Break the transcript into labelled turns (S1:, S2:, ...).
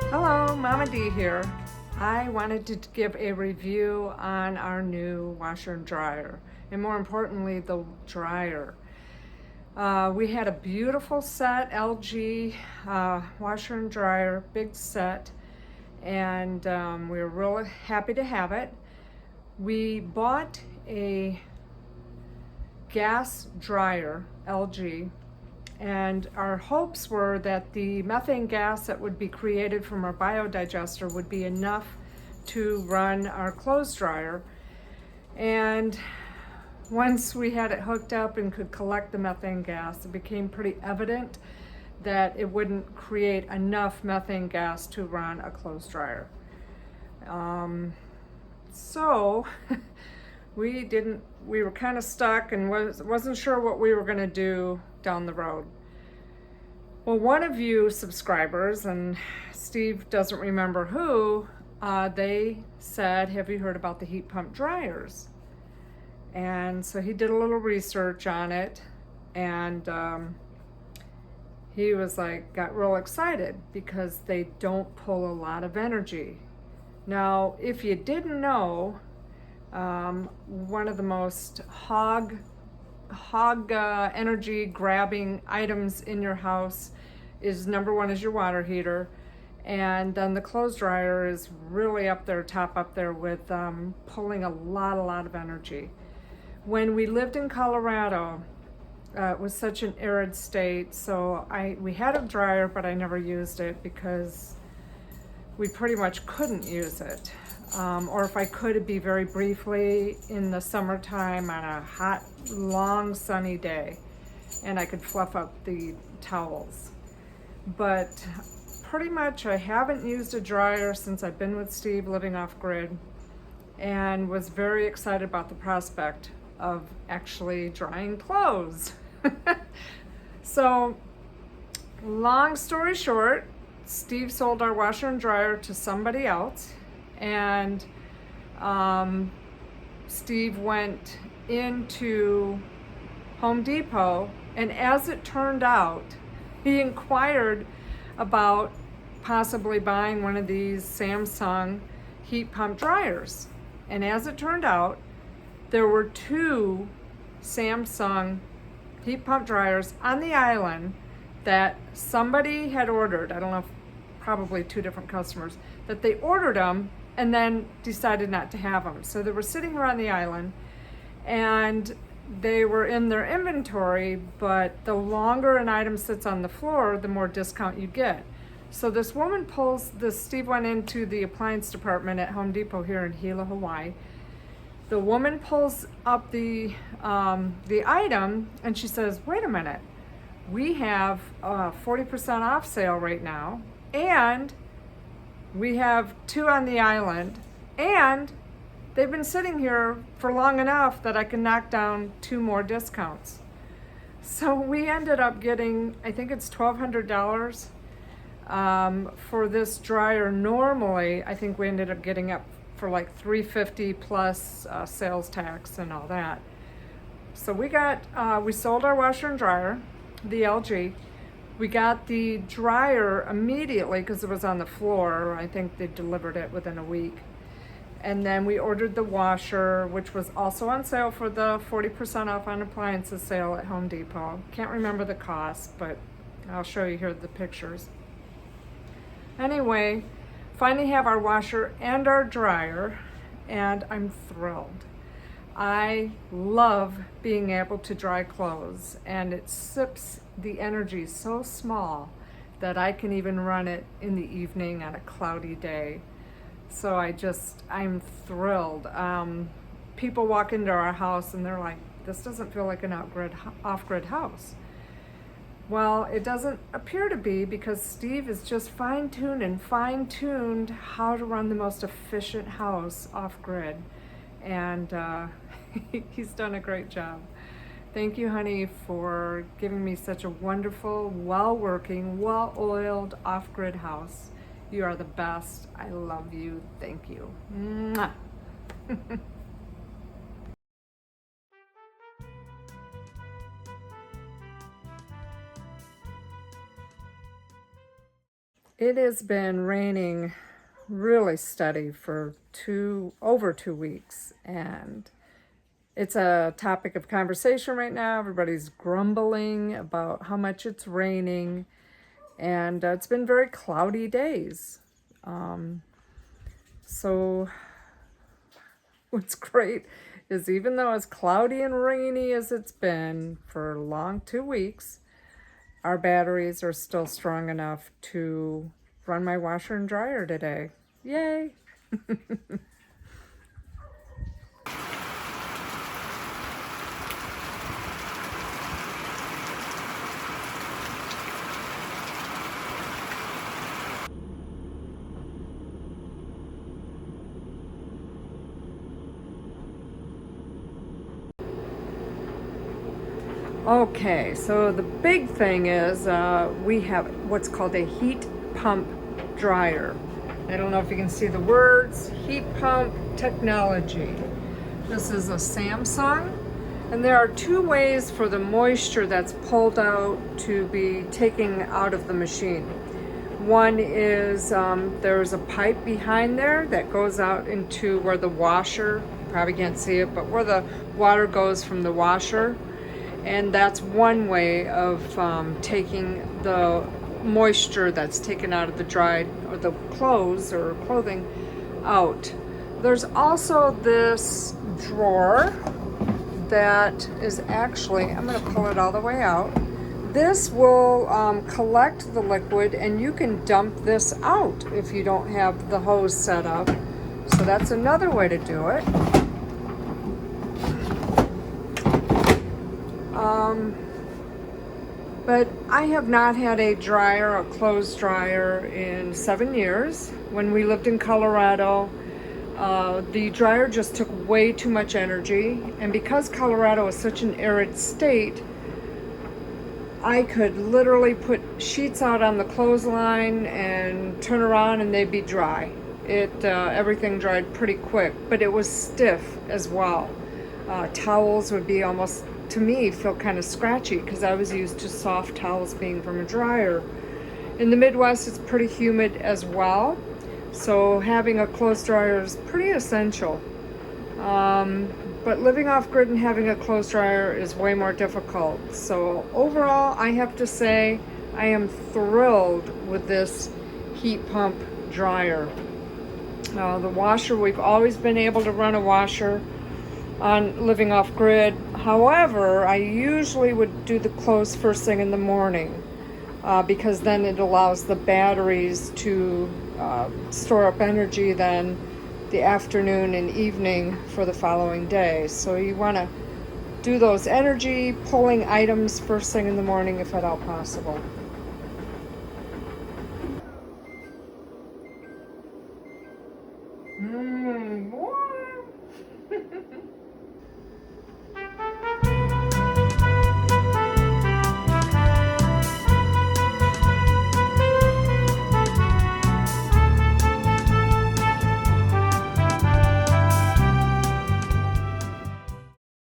S1: Hello, Mama D here. I wanted to give a review on our new washer and dryer, and more importantly, the dryer. We had a beautiful set, LG washer and dryer, big set, and we were really happy to have it. We bought a gas dryer, LG, and our hopes were that the methane gas that would be created from our biodigester would be enough to run our clothes dryer. And once we had it hooked up and could collect the methane gas, it became pretty evident that it wouldn't create enough methane gas to run a clothes dryer. So we were kind of stuck and wasn't sure what we were going to do down the road. Well, one of you subscribers, and Steve doesn't remember who, they said, have you heard about the heat pump dryers? And so he did a little research on it, and he was like, got real excited because they don't pull a lot of energy. Now, if you didn't know, one of the most hog energy grabbing items in your house is number one is your water heater, and then the clothes dryer is really up there, top up there with pulling a lot of energy. When we lived in Colorado, it was such an arid state, so we had a dryer, but I never used it because we pretty much couldn't use it. Or if I could, it'd be very briefly in the summertime on a hot, long, sunny day, and I could fluff up the towels. But pretty much I haven't used a dryer since I've been with Steve living off grid, and was very excited about the prospect of actually drying clothes. So, long story short, Steve sold our washer and dryer to somebody else, and Steve went into Home Depot, and as it turned out, he inquired about possibly buying one of these Samsung heat pump dryers. And as it turned out, there were two Samsung heat pump dryers on the island that somebody had ordered. I don't know if probably two different customers, that they ordered them and then decided not to have them. So they were sitting here on the island, and they were in their inventory, but the longer an item sits on the floor, the more discount you get. So this woman Steve went into the appliance department at Home Depot here in Hilo, Hawaii. The woman pulls up the item, and she says, wait a minute, we have a 40% off sale right now, and we have two on the island, and they've been sitting here for long enough that I can knock down two more discounts. So we ended up getting, I think it's $1,200 for this dryer. Normally, I think we ended up getting up for like $350 plus sales tax and all that. So we sold our washer and dryer, the LG. We got the dryer immediately because it was on the floor. I think they delivered it within a week. And then we ordered the washer, which was also on sale for the 40% off on appliances sale at Home Depot. Can't remember the cost, but I'll show you here the pictures. Anyway, finally have our washer and our dryer, and I'm thrilled. I love being able to dry clothes, and it sips the energy so small that I can even run it in the evening on a cloudy day. So I'm thrilled. People walk into our house and they're like, this doesn't feel like an off-grid house. Well, it doesn't appear to be, because Steve is just fine-tuned how to run the most efficient house off-grid. And he's done a great job. Thank you, honey, for giving me such a wonderful, well-working, well-oiled off-grid house. You are the best. I love you. Thank you. Mwah. It has been raining really steady for over 2 weeks, and it's a topic of conversation right now. Everybody's grumbling about how much it's raining, and it's been very cloudy days. So what's great is even though as cloudy and rainy as it's been for a long 2 weeks, our batteries are still strong enough to run my washer and dryer today. Yay! Okay, so the big thing is we have what's called a heat pump dryer. I don't know if you can see the words, heat pump technology. This is a Samsung, and there are two ways for the moisture that's pulled out to be taken out of the machine. One is there's a pipe behind there that goes out into where the washer, you probably can't see it, but where the water goes from the washer. And that's one way of taking the moisture that's taken out of the dried or the clothes or clothing out. There's also this drawer that is actually, I'm going to pull it all the way out. This will collect the liquid, and you can dump this out if you don't have the hose set up. So that's another way to do it. But I have not had a dryer, a clothes dryer, in 7 years. When we lived in Colorado, the dryer just took way too much energy. And because Colorado is such an arid state, I could literally put sheets out on the clothesline and turn around and they'd be dry. Everything dried pretty quick, but it was stiff as well. Towels would be almost, to me, feel kind of scratchy because I was used to soft towels being from a dryer. In the Midwest, it's pretty humid as well, so having a clothes dryer is pretty essential. But living off grid and having a clothes dryer is way more difficult. So overall, I have to say I am thrilled with this heat pump dryer. The washer, we've always been able to run a washer on living off grid. However, I usually would do the clothes first thing in the morning because then it allows the batteries to store up energy then the afternoon and evening for the following day. So you want to do those energy pulling items first thing in the morning if at all possible.